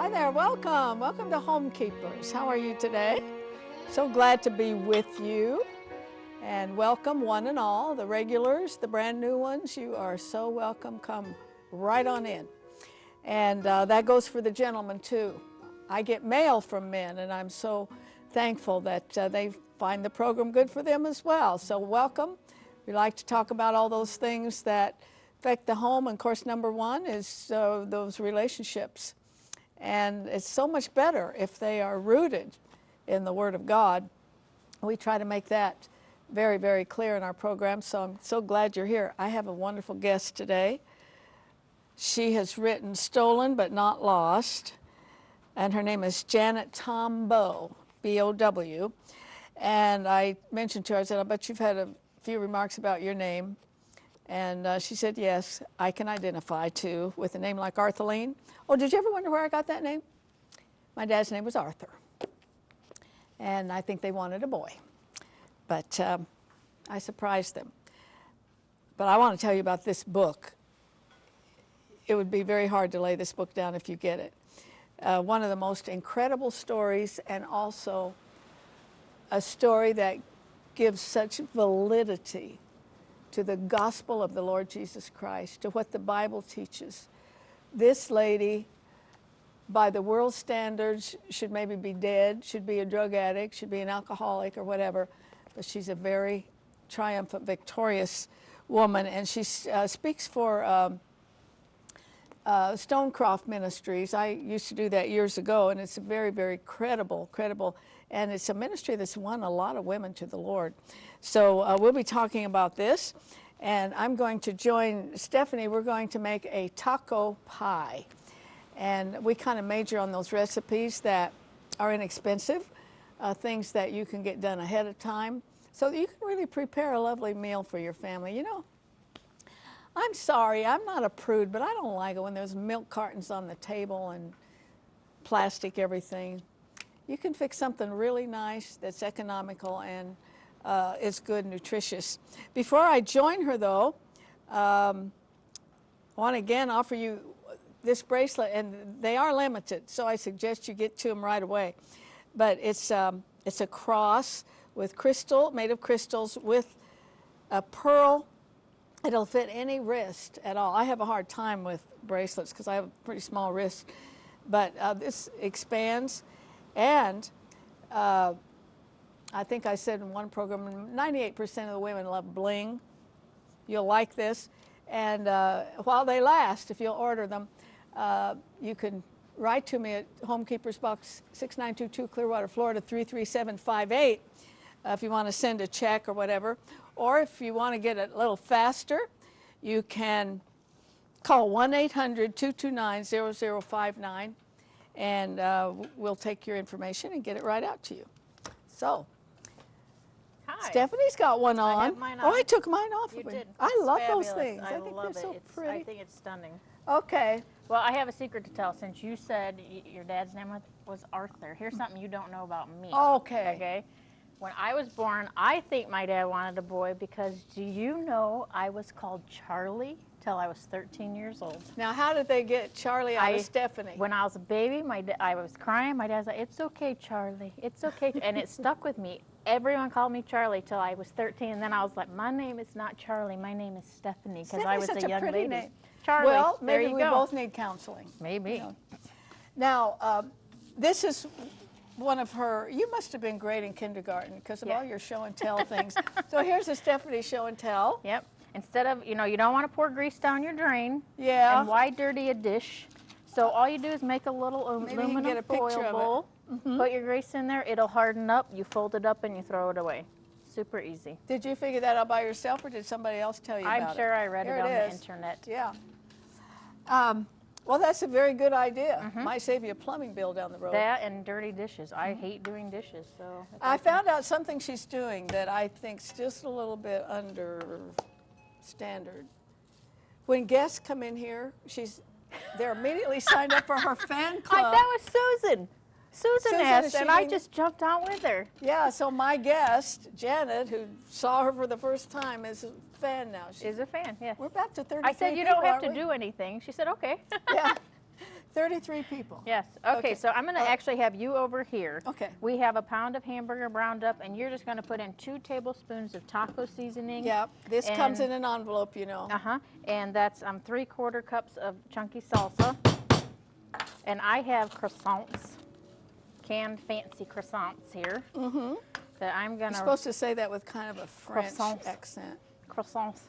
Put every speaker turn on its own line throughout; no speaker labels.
Hi there, welcome. Welcome to Homekeepers. How are you today? So glad to be with you. And welcome one and all, the regulars, the brand new ones. You are so welcome. Come right on in. And that goes for the gentlemen too. I get mail from men, and I'm so thankful that they find the program good for them as well. So welcome. We like to talk about all those things that affect the home. And of course, number one is those relationships. And it's so much better if they are rooted in the Word of God. We try to make that very, very clear in our program. So I'm so glad you're here. I have a wonderful guest today. She has written Stolen But Not Lost. And her name is Janet Tombow, B-O-W. And I mentioned to her, I said, I bet you've had a few remarks about your name. And she said, yes, I can identify too with a name like Arthelene. Oh, did you ever wonder where I got that name? My dad's name was Arthur. And I think they wanted a boy. But I surprised them. But I want to tell you about this book. It would be very hard to lay this book down if you get it. One of the most incredible stories, and also a story that gives such validity to the gospel of the Lord Jesus Christ, to what the Bible teaches. This lady, by the world's standards, should maybe be dead, should be a drug addict, should be an alcoholic or whatever, but she's a very triumphant, victorious woman, and she speaks for Stonecroft Ministries. I used to do that years ago, and it's a very, very credible, and it's a ministry that's won a lot of women to the Lord. So we'll be talking about this, and I'm going to join Stephanie. We're going to make a taco pie, and we kind of major on those recipes that are inexpensive, things that you can get done ahead of time, so that you can really prepare a lovely meal for your family. You know, I'm sorry, I'm not a prude, but I don't like it when there's milk cartons on the table and plastic everything. You can fix something really nice that's economical and is good, nutritious. Before I join her, though, I want to again offer you this bracelet, and they are limited, so I suggest you get to them right away. But it's a cross with crystal, made of crystals, with a pearl. It'll fit any wrist at all. I have a hard time with bracelets because I have a pretty small wrist, but this expands, and I think I said in one program, 98% of the women love bling. You'll like this, and while they last, if you'll order them, you can write to me at Homekeepers Box 6922, Clearwater, Florida 33758, if you want to send a check or whatever. Or if you want to get it a little faster, you can call 1-800-229-0059, and we'll take your information and get it right out to you. So, hi. Stephanie's got one on.
I have mine on.
Oh, I took mine off.
You did.
I love
fabulous.
those things.
I
think
love
they're so
it.
pretty.
I think it's stunning.
Okay.
Well, I have a secret to tell. Since you said your dad's name was Arthur, here's something you don't know about me.
Okay.
Okay. When I was born, I think my dad wanted a boy because, do you know, I was called Charlie till I was 13 years old.
Now, how did they get Charlie out of Stephanie?
When I was a baby, I was crying. My dad's like, "It's okay, Charlie. It's okay." And it stuck with me. Everyone called me Charlie till I was 13. And then I was like, my name is not Charlie. My name is Stephanie, because I was a young lady.
Name.
Charlie.
Well, maybe
there you
we
go.
both need counseling.
Maybe.
You know. Now, this is one of her, you must have been great in kindergarten because of all your show and tell things. So here's a Stephanie show and tell.
Yep. Instead of, you don't want to pour grease down your drain.
Yeah.
And why dirty a dish? So all you do is make a little aluminum foil bowl, put your grease in there, it'll harden up, you fold it up and you throw it away. Super easy.
Did you figure that out by yourself, or did somebody else tell you about it?
I'm sure I read it on the internet.
Yeah. Well, that's a very good idea. Might save you a plumbing bill down the road.
That and dirty dishes. I hate doing dishes. So
I found out something she's doing that I think's just a little bit under standard. When guests come in here, they're immediately signed up for her fan club.
That was Susan. Susan asked, and I just jumped on with her.
Yeah, so my guest, Janet, who saw her for the first time, is a fan now.
She's a fan, yeah.
We're back to 30.
I said, you don't have to do anything. She said, okay.
Yeah. 33 people.
Yes. Okay, so I'm going to actually have you over here.
Okay.
We have a pound of hamburger browned up, and you're just going to put in 2 tablespoons of taco seasoning.
Yeah, this comes in an envelope, you know.
And that's 3/4 cups of chunky salsa. And I have croissants, canned fancy croissants here. That I'm going to...
You're supposed to say that with kind of a French
Croissants.
accent.
Croissants.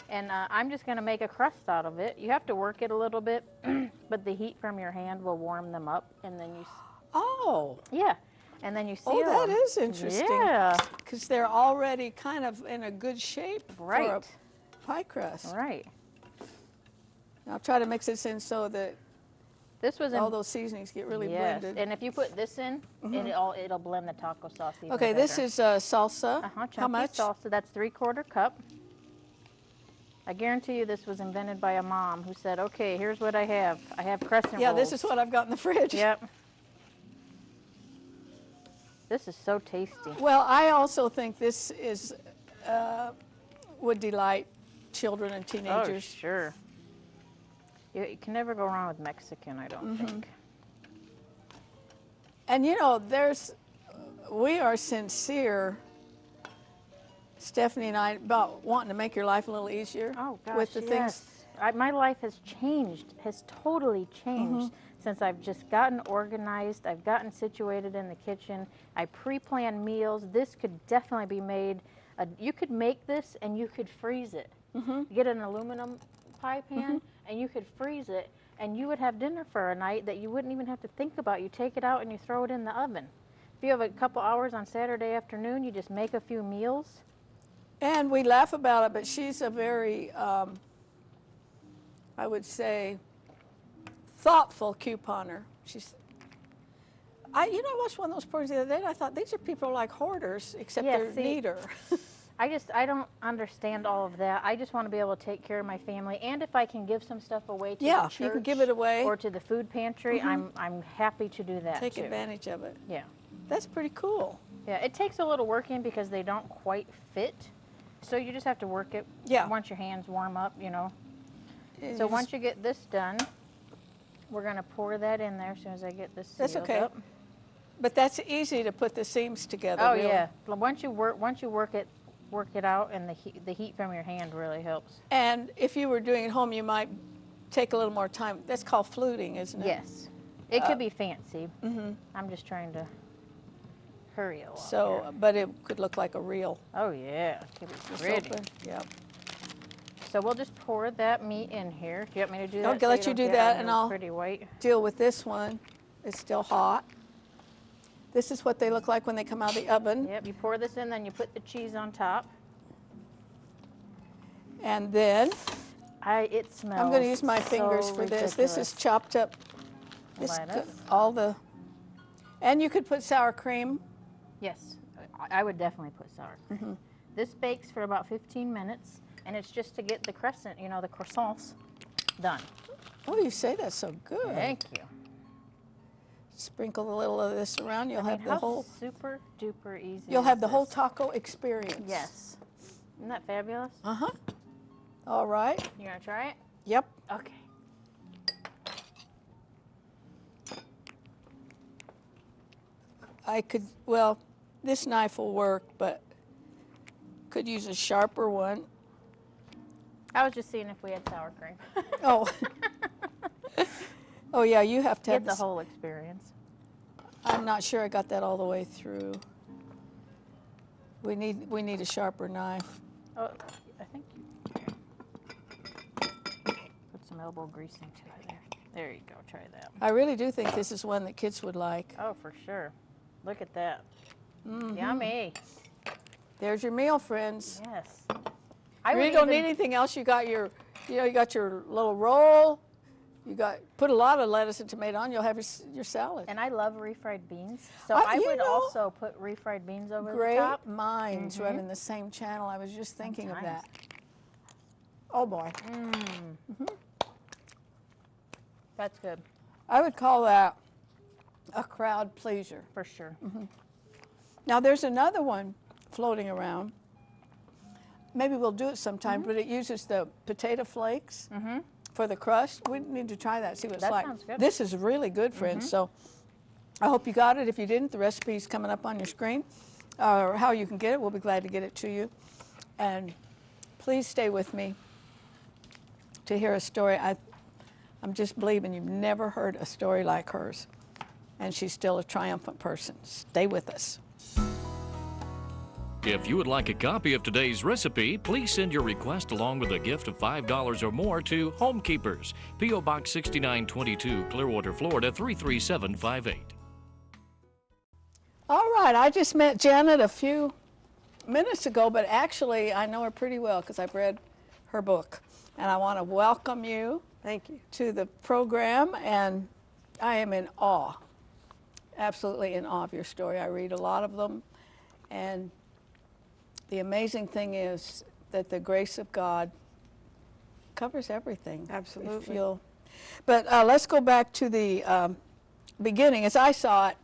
And I'm just going to make a crust out of it. You have to work it a little bit, but the heat from your hand will warm them up, and then you...
Oh.
Yeah. And then you seal them.
Oh, that is interesting.
Yeah.
Because they're already kind of in a good shape for a pie crust.
Right.
I'll try to mix this in so that
this was
all those seasonings get really blended.
And if you put this in, it'll blend the taco sauce even
Okay,
better.
this is salsa. How much?
Salsa. That's 3/4 cup. I guarantee you this was invented by a mom who said, okay, here's what I have. I have crescent rolls.
Yeah, this is what I've got in the fridge.
Yep. This is so tasty.
Well, I also think this is would delight children and teenagers.
Oh, sure. You can never go wrong with Mexican, I don't think.
And you know, we are sincere, Stephanie and I, about wanting to make your life a little easier.
Oh, gosh,
with the things.
My life has changed, has totally changed since I've just gotten organized. I've gotten situated in the kitchen. I pre-plan meals. This could definitely be made. You could make this and you could freeze it. Get an aluminum pie pan and you could freeze it, and you would have dinner for a night that you wouldn't even have to think about. You take it out and you throw it in the oven. If you have a couple hours on Saturday afternoon, you just make a few meals.
And we laugh about it, but she's a very, I would say, thoughtful couponer. I watched one of those programs the other day, and I thought, these are people like hoarders, except they're neater.
I don't understand all of that. I just want to be able to take care of my family, and if I can give some stuff away to the church,
you can give it away,
or to the food pantry, I'm happy to do that.
Take advantage of it.
Yeah.
That's pretty cool.
Yeah, it takes a little working because they don't quite fit, so you just have to work it.
Yeah.
Once your hands warm up, you know. So once you get this done, we're going to pour that in there as soon as I get this sealed up.
But that's easy to put the seams together.
Oh,
really.
yeah. Once you work it out, and the heat from your hand really helps.
And if you were doing it at home, you might take a little more time. That's called fluting, isn't it?
Yes. It could be fancy. I'm just trying to hurry along.
So, but it could look like a reel.
Oh, yeah. It could be pretty.
Yep.
So we'll just pour that meat in here. Do you want me to do that?
Okay, let you do that, and I'll
pretty white.
deal with this one. It's still hot. This is what they look like when they come out of the oven.
Yep, you pour this in, then you put the cheese on top.
And then
it smells
I'm going to use my fingers for this. This is chopped up. And you could put sour cream.
Yes, I would definitely put sour cream. This bakes for about 15 minutes, and it's just to get the crescent, the croissants done.
Oh, you say that so good.
Thank you.
Sprinkle a little of this around. You'll have the whole
super duper easy.
You'll have the whole taco experience.
Yes. Isn't that fabulous?
All right.
You gonna try it?
Yep.
Okay.
This knife will work, but could use a sharper one.
I was just seeing if we had sour cream.
Oh. Oh yeah, you have to have
the whole experience.
I'm not sure I got that all the way through. We need a sharper knife.
Oh, I think. Put some elbow grease into it there. There you go. Try that.
I really do think this is one that kids would like.
Oh, for sure. Look at that. Yummy.
There's your meal, friends.
Yes.
You really don't need anything else. You got your little roll. Put a lot of lettuce and tomato on. You'll have your salad.
And I love refried beans, so I would also put refried beans over the top.
Great minds running the same channel. I was just thinking of that. Oh boy.
That's good.
I would call that a crowd pleaser.
For sure.
Now there's another one floating around. Maybe we'll do it sometime, but it uses the potato flakes for the crust. We need to try that, see what it's
That
like.
sounds good.
This is really good, friends. So I hope you got it. If you didn't, the recipe's coming up on your screen, or how you can get it. We'll be glad to get it to you. And please stay with me to hear a story. I'm just believing you've never heard a story like hers. And she's still a triumphant person. Stay with us.
If you would like a copy of today's recipe, please send your request along with a gift of $5 or more to Homekeepers, P.O. Box 6922, Clearwater, Florida 33758.
All right, I just met Janet a few minutes ago, but actually I know her pretty well because I've read her book. And I want to welcome you.
Thank you.
To the program, and I am in awe, absolutely in awe of your story. I read a lot of them, and the amazing thing is that the grace of God covers everything.
Absolutely.
But let's go back to the beginning. As I saw it,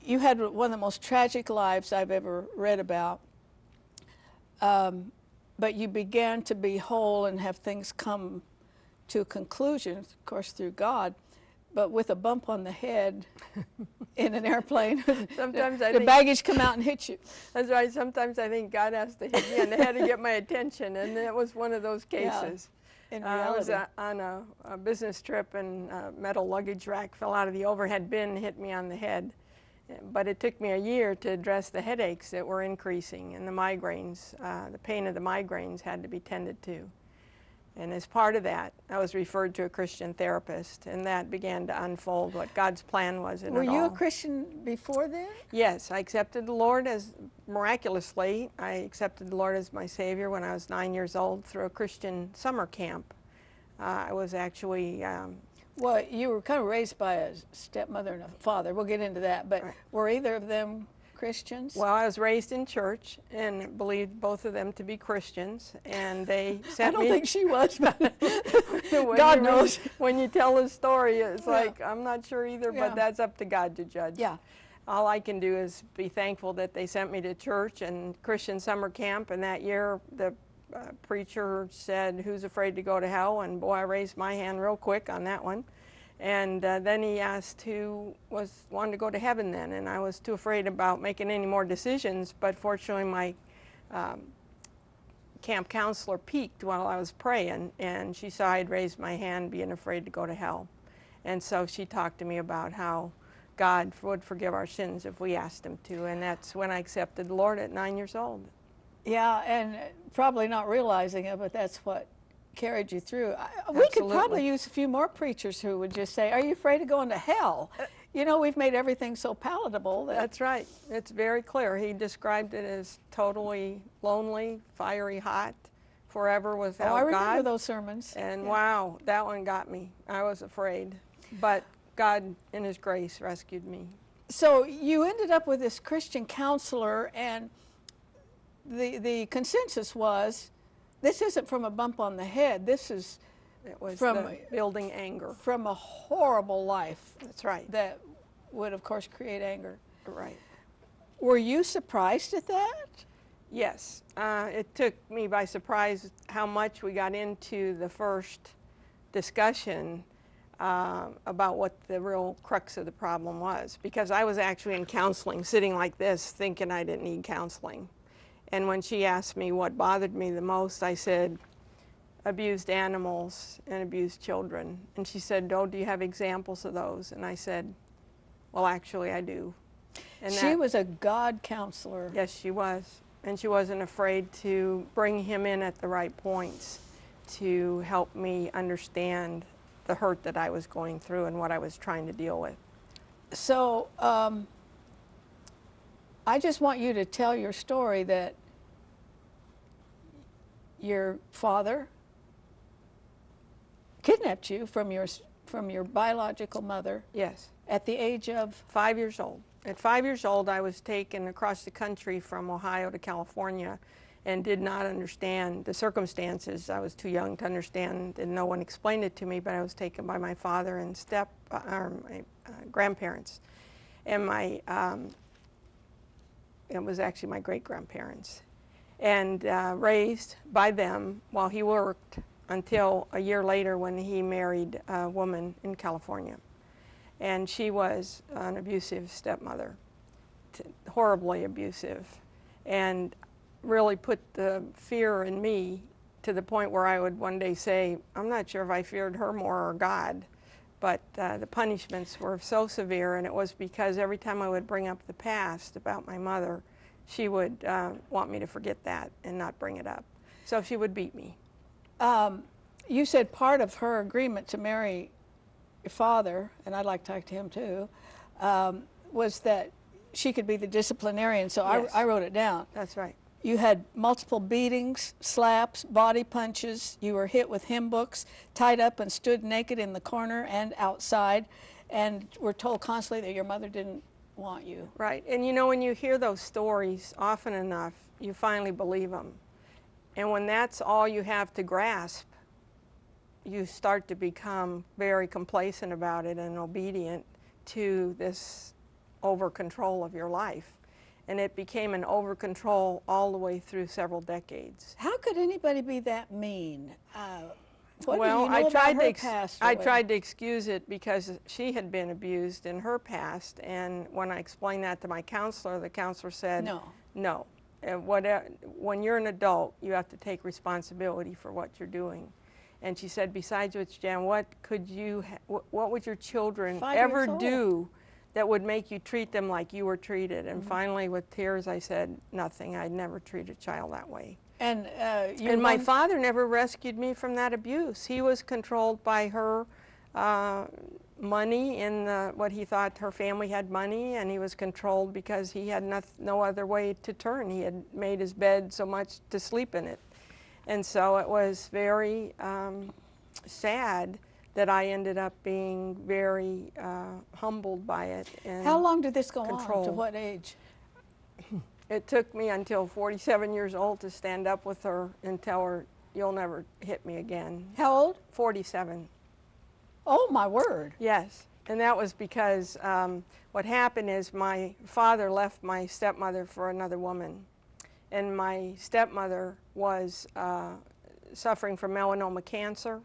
you had one of the most tragic lives I've ever read about. But you began to be whole and have things come to a conclusion, of course, through God, but with a bump on the head in an airplane.
Sometimes
the baggage come out and hit you.
That's right. Sometimes I think God has to hit me on the head to get my attention, and that was one of those cases.
Yeah, in reality.
I was on a business trip, and a metal luggage rack fell out of the overhead bin and hit me on the head. But it took me a year to address the headaches that were increasing and the migraines. The pain of the migraines had to be tended to. And as part of that, I was referred to a Christian therapist, and that began to unfold what God's plan was in it all.
Were you a Christian before then?
Yes, I accepted the Lord miraculously, I accepted the Lord as my Savior when I was 9 years old through a Christian summer camp. I was actually
well, you were kind of raised by a stepmother and a father. We'll get into that. But were either of them Christians?
Well, I was raised in church and believed both of them to be Christians. And they sent me...
I don't think she was, but God knows.
When you tell a story, it's like, I'm not sure either, but that's up to God to judge.
Yeah.
All I can do is be thankful that they sent me to church and Christian summer camp. And that year, the preacher said, "Who's afraid to go to hell?" And boy, I raised my hand real quick on that one. And then he asked who wanted to go to heaven then, and I was too afraid about making any more decisions. But fortunately, my camp counselor peeked while I was praying, and she saw I'd raised my hand, being afraid to go to hell. And so she talked to me about how God would forgive our sins if we asked Him to, and that's when I accepted the Lord at 9 years old.
Yeah, and probably not realizing it, but that's what carried you through. We could probably use a few more preachers who would just say, "Are you afraid of going to hell?" You know, we've made everything so palatable.
That's right. It's very clear. He described it as totally lonely, fiery hot, forever without God.
Oh, I remember those sermons.
And wow, that one got me. I was afraid. But God, in His grace, rescued me.
So you ended up with this Christian counselor, and the consensus was, this isn't from a bump on the head. This is from
building anger.
From a horrible life.
That's right.
That would, of course, create anger.
Right.
Were you surprised at that?
Yes. It took me by surprise how much we got into the first discussion about what the real crux of the problem was. Because I was actually in counseling, sitting like this, thinking I didn't need counseling. And when she asked me what bothered me the most, I said, abused animals and abused children. And she said, "Oh, do you have examples of those?" And I said, "Well, actually, I do." And
she was a God counselor.
Yes, she was. And she wasn't afraid to bring him in at the right points to help me understand the hurt that I was going through and what I was trying to deal with.
So I just want you to tell your story that your father kidnapped you from your biological mother.
Yes.
At the age of
5 years old. At 5 years old, I was taken across the country from Ohio to California and did not understand the circumstances. I was too young to understand, and no one explained it to me, but I was taken by my father and my grandparents. And it was actually my great-grandparents. And raised by them while he worked until a year later when he married a woman in California. And she was an abusive stepmother, horribly abusive, and really put the fear in me to the point where I would one day say, I'm not sure if I feared her more or God, but the punishments were so severe, and it was because every time I would bring up the past about my mother, she would want me to forget that and not bring it up. So she would beat me.
You said part of her agreement to marry your father, and I'd like to talk to him too, was that she could be the disciplinarian, so
Yes.
I wrote it down.
That's right.
You had multiple beatings, slaps, body punches. You were hit with hymn books, tied up and stood naked in the corner and outside, and were told constantly that your mother didn't want you.
Right. And you know, when you hear those stories often enough, you finally believe them. And when that's all you have to grasp, you start to become very complacent about it and obedient to this over-control of your life. And it became an over-control all the way through several decades.
How could anybody be that mean? What
Well,
do you know about her past?
I tried to excuse it because she had been abused in her past, and when I explained that to my counselor, the counselor said, no. When you're an adult, you have to take responsibility for what you're doing. And she said, besides which, Jan, what would your children ever do that would make you treat them like you were treated? And finally, with tears, I said, nothing. I'd never treat a child that way.
And
my father never rescued me from that abuse. He was controlled by her money in what he thought her family had money, and he was controlled because he had no other way to turn. He had made his bed so much to sleep in it. And so it was very sad that I ended up being very humbled by it. And
how long did this go on?
controlled.
To what age?
It took me until 47 years old to stand up with her and tell her, you'll never hit me again.
How old?
47.
Oh, my word.
Yes. And that was because what happened is my father left my stepmother for another woman. And my stepmother was suffering from melanoma cancer,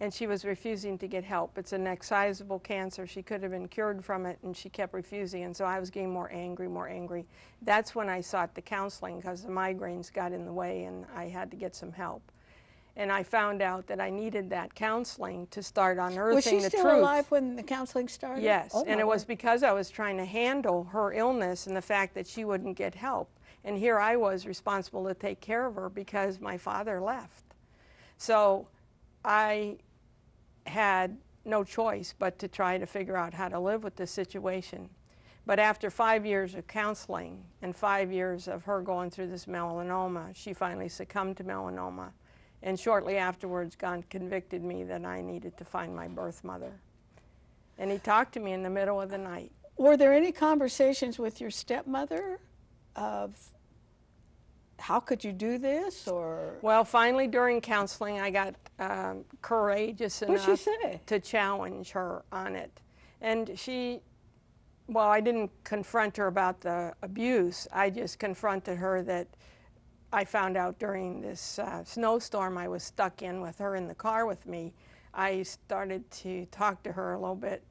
and she was refusing to get help. It's an excisable cancer. She could have been cured from it, and she kept refusing, and so I was getting more angry, more angry. That's when I sought the counseling, because the migraines got in the way, and I had to get some help. And I found out that I needed that counseling to start unearthing the truth.
Was she still alive when the counseling started?
Yes,
oh,
and it was because I was trying to handle her illness and the fact that she wouldn't get help. And here I was responsible to take care of her because my father left. So I had no choice but to try to figure out how to live with this situation. But after 5 years of counseling and 5 years of her going through this melanoma, she finally succumbed to melanoma. And shortly afterwards, God convicted me that I needed to find my birth mother. And he talked to me in the middle of the night.
Were there any conversations with your stepmother of how could you do this, or?
Well, finally during counseling, I got courageous
What'd
enough
she say?
to challenge her on it. And well, I didn't confront her about the abuse. I just confronted her that I found out during this snowstorm I was stuck in with her in the car with me. I started to talk to her a little bit,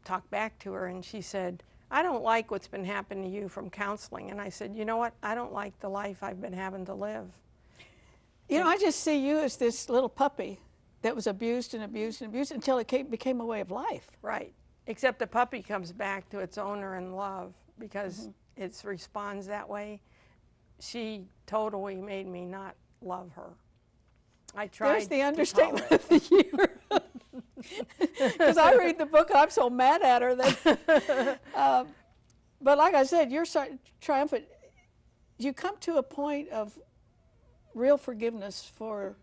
talk back to her, and she said, I don't like what's been happening to you from counseling. And I said, you know what? I don't like the life I've been having to live.
You know, I just see you as this little puppy that was abused and abused and abused until it became a way of life.
Right. Except the puppy comes back to its owner in love because it responds that way. She totally made me not love her. I tried.
There's the understatement of the year. Because I read the book and I'm so mad at her that. But like I said, you're so triumphant. You come to a point of real forgiveness for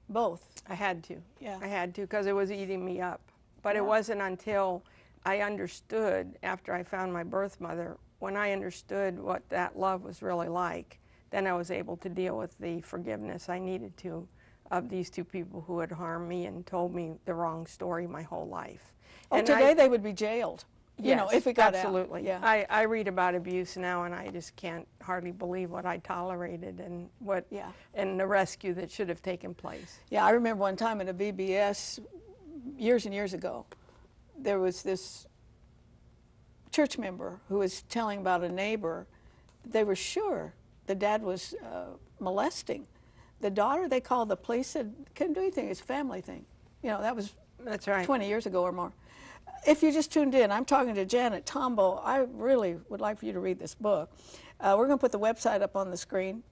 both.
I had to.
Yeah.
I had to because it was eating me up. But
Yeah.
it wasn't until I understood, after I found my birth mother, when I understood what that love was really like, then I was able to deal with the forgiveness I needed to of these two people who had harmed me and told me the wrong story my whole life.
Oh,
And
today they would be jailed. you know, if it got
absolutely.
out. Yeah.
I read about abuse now, and I just can't hardly believe what I tolerated and what and the rescue that should have taken place.
Yeah, I remember one time at a VBS years and years ago, there was this church member who was telling about a neighbor. They were sure the dad was molesting the daughter. They called the police, said couldn't do anything. It's a family thing. You know, that was
That's right.
20 years ago or more. If you just tuned in, I'm talking to Janet Tombow. I really would like for you to read this book. We're going to put the website up on the screen,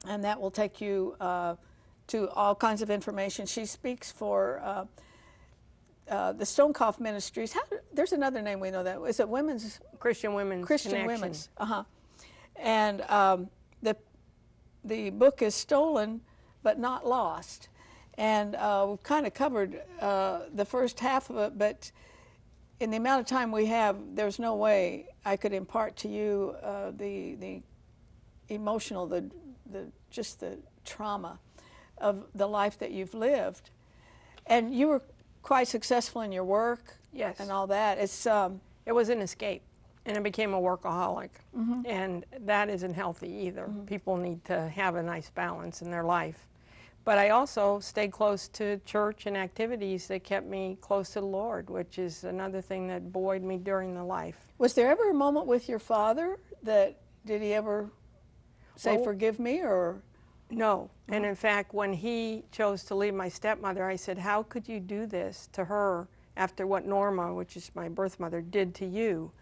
and that will take you to all kinds of information. She speaks for the Stonecough Ministries. There's another name we know that. Is it Women's?
Christian Women's
Christian
Connection.
Women's. And the book is Stolen but Not Lost. And we've kind of covered the first half of it, but in the amount of time we have, there's no way I could impart to you the emotional, just the trauma of the life that you've lived. And you were quite successful in your work,
yes,
and all that.
It was an escape, and I became a workaholic, and that isn't healthy either. People need to have a nice balance in their life. But I also stayed close to church and activities that kept me close to the Lord, which is another thing that buoyed me during the life.
Was there ever a moment with your father that, did he ever say, forgive me, or?
No. And in fact, when he chose to leave my stepmother, I said, how could you do this to her after what Norma, which is my birth mother, did to you?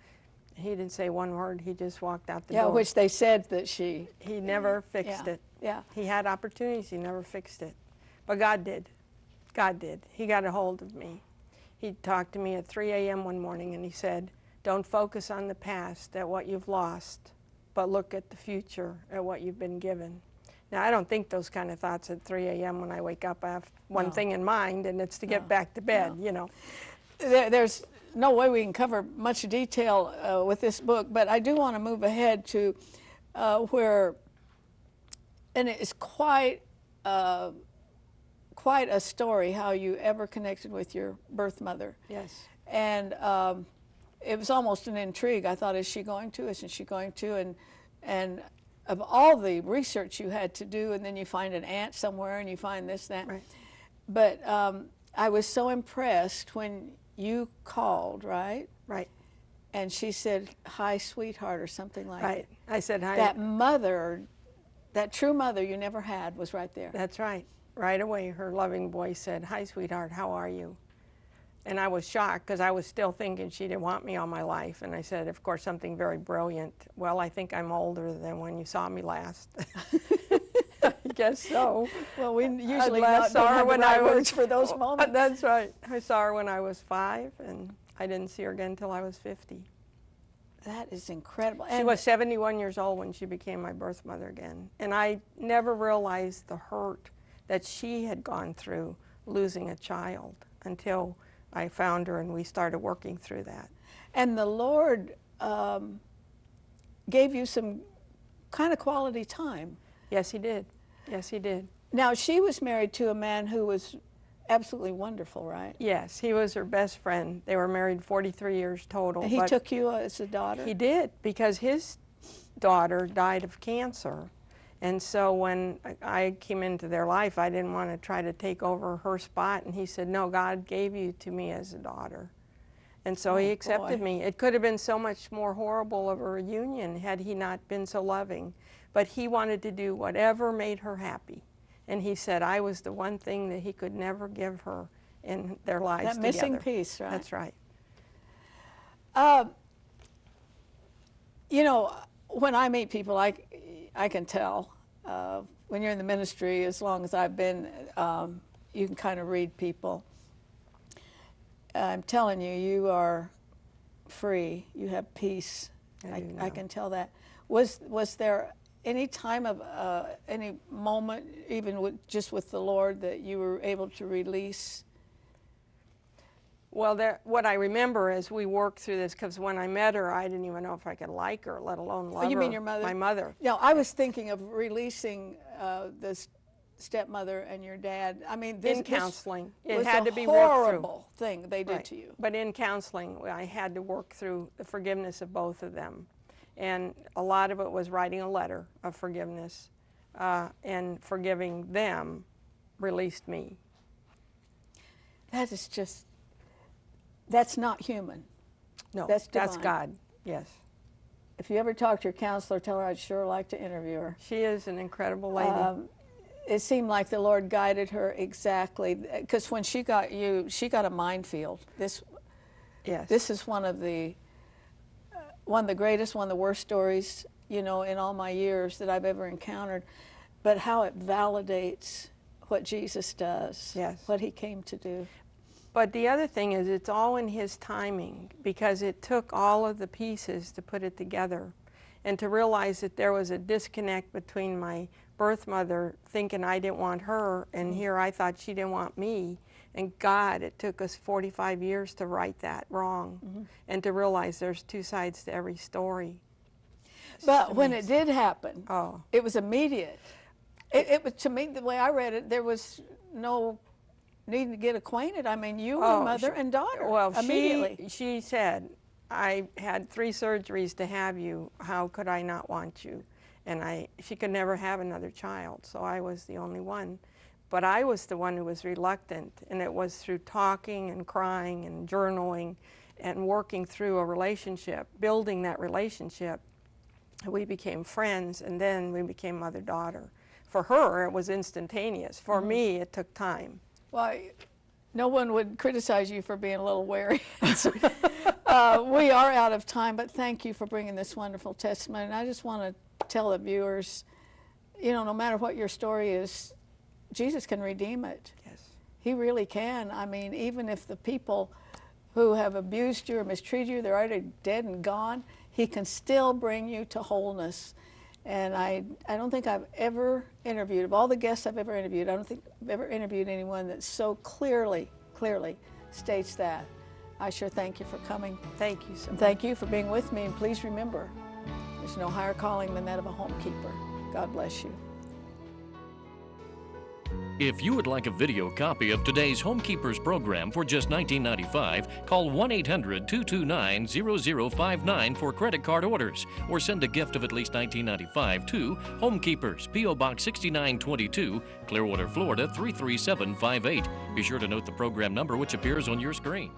He didn't say one word. He just walked out the door.
Yeah, which they said that she...
He never fixed it.
Yeah.
He had opportunities. He never fixed it. But God did. God did. He got a hold of me. He talked to me at 3 a.m. one morning, and he said, don't focus on the past, at what you've lost, but look at the future, at what you've been given. Now, I don't think those kind of thoughts at 3 a.m. when I wake up. I have one thing in mind, and it's to get back to bed, you know.
There's no way we can cover much detail with this book, but I do want to move ahead to where, and it's quite a story how you ever connected with your birth mother.
Yes.
And it was almost an intrigue. I thought, is she going to? Isn't she going to? And of all the research you had to do, and then you find an aunt somewhere, and you find this, that.
Right.
But I was so impressed when you called, right?
Right.
And she said, hi, sweetheart, or something like that.
Right. I said, hi.
That mother, that true mother you never had, was right there.
That's right. Right away, her loving voice said, hi, sweetheart, how are you? And I was shocked because I was still thinking she didn't want me all my life. And I said, of course, something very brilliant. Well, I think I'm older than when you saw me last. I guess so.
Well, we usually
don't have the right words
for those moments.
That's right. I saw her when I was 5, and I didn't see her again until I was 50.
That is incredible.
She was 71 years old when she became my birth mother again. And I never realized the hurt that she had gone through losing a child until I found her and we started working through that.
And the Lord gave you some kind of quality time.
Yes, he did. Yes, he did.
Now, she was married to a man who was absolutely wonderful, right?
Yes, he was her best friend. They were married 43 years total.
And he took you as a daughter?
He did, because his daughter died of cancer. And so when I came into their life, I didn't want to try to take over her spot. And he said, no, God gave you to me as a daughter. And so he accepted me. It could have been so much more horrible of a reunion had he not been so loving. But he wanted to do whatever made her happy. And he said I was the one thing that he could never give her in their lives together.
That missing piece, right?
That's right.
You know, when I meet people, I can tell. When you're in the ministry, as long as I've been, you can kind of read people. I'm telling you, you are free. You have peace. I can tell that. Was there any time of any moment, even just with the Lord, that you were able to release?
Well, what I remember is we worked through this, because when I met her, I didn't even know if I could like her, let alone love her.
You mean your mother?
My mother.
No, I was thinking of releasing stepmother and your dad. I mean, this
In counseling, it
was
had
a
to be worked through.
horrible thing they did
Right.
to you.
But in counseling, I had to work through the forgiveness of both of them. And a lot of it was writing a letter of forgiveness, and forgiving them released me.
That is just, that's not human.
No,
That's
that's
divine.
God, yes.
If you ever talk to your counselor, tell her I'd sure like to interview her.
She is an incredible lady.
It seemed like the Lord guided her exactly, because when she got you, she got a minefield.
Yes.
This is one of the greatest, one of the worst stories, you know, in all my years that I've ever encountered. But how it validates what Jesus does,
Yes.
what he came to do.
But the other thing is, it's all in his timing, because it took all of the pieces to put it together, and to realize that there was a disconnect between my birth mother thinking I didn't want her, and here I thought she didn't want me. And God, it took us 45 years to right that wrong, and to realize there's two sides to every story.
But when it did happen,
Oh.
it was immediate. It was, to me, the way I read it, there was no need to get acquainted. I mean, you were mother and daughter immediately.
She said, I had 3 surgeries to have you. How could I not want you? And she could never have another child, so I was the only one. But I was the one who was reluctant, and it was through talking and crying and journaling and working through a relationship, building that relationship. We became friends, and then we became mother-daughter. For her, it was instantaneous. For me, it took time.
Well, no one would criticize you for being a little wary. We are out of time, but thank you for bringing this wonderful testimony. And I just want to tell the viewers, you know, no matter what your story is, Jesus can redeem it.
Yes.
He really can. I mean, even if the people who have abused you or mistreated you, they're already dead and gone, he can still bring you to wholeness. And I don't think I've ever interviewed, of all the guests I've ever interviewed, I don't think I've ever interviewed anyone that so clearly states that. I sure thank you for coming.
Thank you so much.
Thank you for being with me, and please remember, there's no higher calling than that of a homekeeper. God bless you.
If you would like a video copy of today's Homekeepers program for just $19.95, call 1-800-229-0059 for credit card orders, or send a gift of at least $19.95 to Homekeepers, P.O. Box 6922, Clearwater, Florida 33758. Be sure to note the program number which appears on your screen.